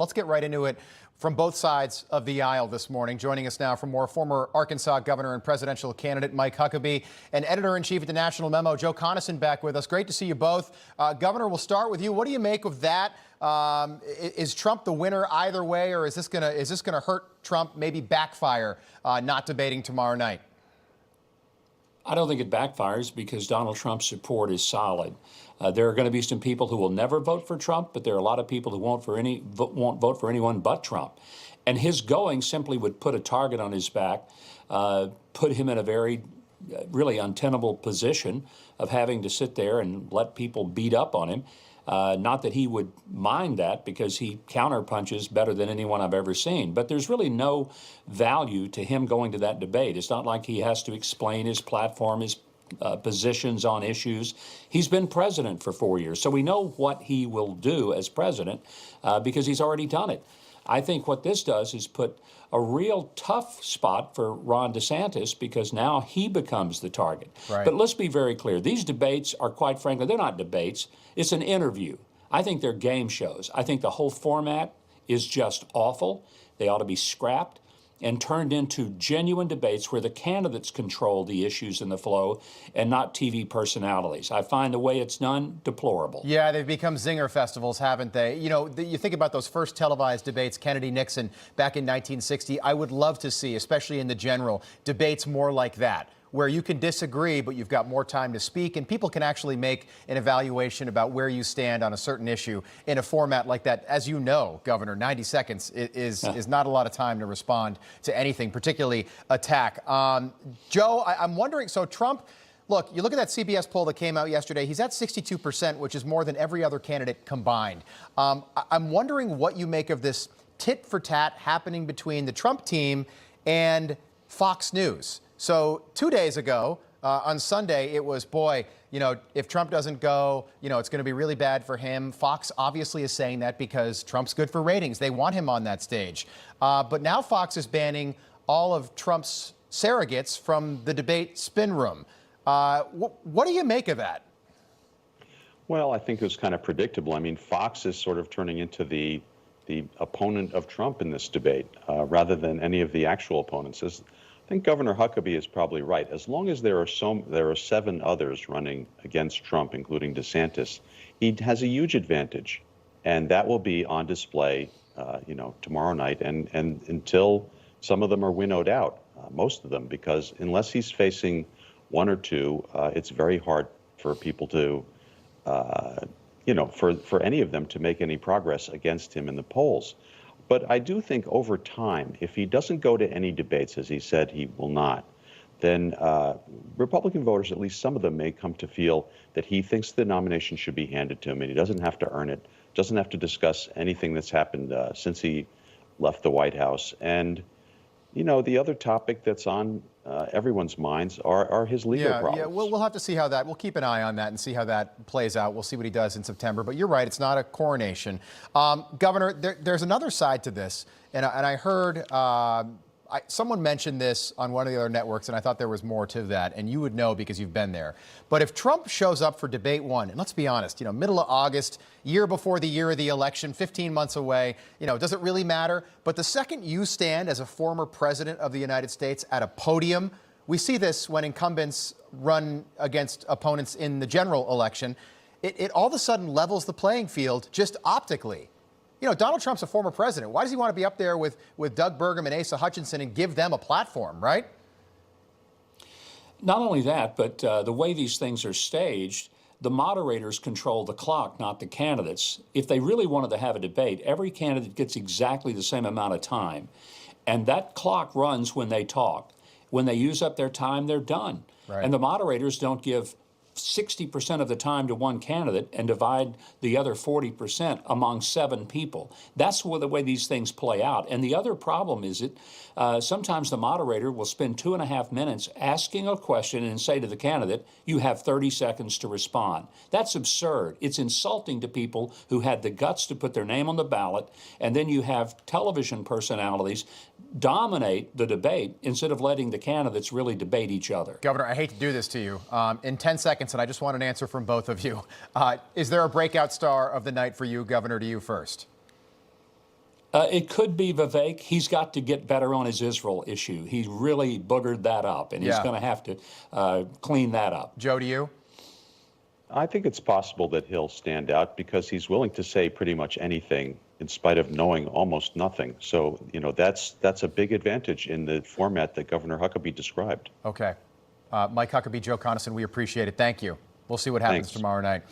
Let's get right into it from both sides of the aisle this morning. Joining us now from more, former Arkansas governor and presidential candidate Mike Huckabee and editor-in-chief at the National Memo, Joe Conason, back with us. Great to see you both. Governor, we'll start with you. What do you make of that? Is Trump the winner either way, or is this gonna hurt Trump, maybe backfire, not debating tomorrow night? I don't think it backfires because Donald Trump's support is solid. There are going to be some people who will never vote for Trump, but there are a lot of people who won't vote for anyone but Trump. And his going simply would put a target on his back, put him in a very, really untenable position of having to sit there and let people beat up on him. Not that he would mind that, because he counterpunches better than anyone I've ever seen. But there's really no value to him going to that debate. It's not like he has to explain his platform, his positions on issues. He's been president for 4 years, so we know what he will do as president because he's already done it. I think what this does is put a real tough spot for Ron DeSantis, because now he becomes the target. Right. But let's be very clear. These debates are, quite frankly, they're not debates. It's an interview. I think they're game shows. I think the whole format is just awful. They ought to be scrapped and turned into genuine debates where the candidates control the issues and the flow and not TV personalities. I find the way it's done deplorable. Yeah, they've become zinger festivals, haven't they? You know, you think about those first televised debates, Kennedy-Nixon back in 1960. I would love to see, especially in the general, debates more like that, where you can disagree, but you've got more time to speak, and people can actually make an evaluation about where you stand on a certain issue in a format like that. As you know, Governor, 90 seconds is not a lot of time to respond to anything, particularly attack. Joe, I'm wondering, so Trump, look, you look at that CBS poll that came out yesterday, he's at 62%, which is more than every other candidate combined. I'm wondering what you make of this tit for tat happening between the Trump team and Fox News. So 2 days ago, on Sunday, it was, boy, you know, if Trump doesn't go, you know, it's going to be really bad for him. Fox obviously is saying that because Trump's good for ratings. They want him on that stage. But now Fox is banning all of Trump's surrogates from the debate spin room. What do you make of that? Well, I think it was kind of predictable. I mean, Fox is sort of turning into the opponent of Trump in this debate, rather than any of the actual opponents. I think Governor Huckabee is probably right. As long as there are 7 others running against Trump, including DeSantis, he has a huge advantage, and that will be on display, you know, tomorrow night, and until some of them are winnowed out, most of them, because unless he's facing 1 or 2, it's very hard for people to, you know, for any of them to make any progress against him in the polls. But I do think over time, if he doesn't go to any debates, as he said he will not, then Republican voters, at least some of them, may come to feel that he thinks the nomination should be handed to him, and he doesn't have to earn it, doesn't have to discuss anything that's happened since he left the White House. And, you know, the other topic that's on everyone's minds are his legal problems. Yeah, we'll have to see how that, we'll keep an eye on that and see how that plays out. We'll see what he does in September. But you're right, it's not a coronation. Governor, there's another side to this, and I heard someone mentioned this on one of the other networks, and I thought there was more to that, and you would know because you've been there. But if Trump shows up for debate 1, and let's be honest, you know, middle of August, year before the year of the election, 15 months away, you know, does it really matter? But the second you stand as a former president of the United States at a podium, we see this when incumbents run against opponents in the general election, it all of a sudden levels the playing field just optically. You know, Donald Trump's a former president. Why does he want to be up there with Doug Burgum and Asa Hutchinson and give them a platform, right? Not only that, but the way these things are staged, the moderators control the clock, not the candidates. If they really wanted to have a debate, every candidate gets exactly the same amount of time. And that clock runs when they talk. When they use up their time, they're done. Right. And the moderators don't give 60% of the time to one candidate and divide the other 40% among 7 people. That's the way these things play out. And the other problem is that sometimes the moderator will spend 2.5 minutes asking a question and say to the candidate, you have 30 seconds to respond. That's absurd. It's insulting to people who had the guts to put their name on the ballot, and then you have television personalities dominate the debate instead of letting the candidates really debate each other. Governor, I hate to do this to you. In 10 seconds, and I just want an answer from both of you. Is there a breakout star of the night for you? Governor, to you first. It could be Vivek. He's got to get better on his Israel issue. He really boogered that up, and he's Yeah. going to have to clean that up. Joe, to you? I think it's possible that he'll stand out because he's willing to say pretty much anything in spite of knowing almost nothing. So, that's a big advantage in the format that Governor Huckabee described. Okay. Mike Huckabee, Joe Conason, we appreciate it. Thank you. We'll see what happens Thanks. tomorrow night.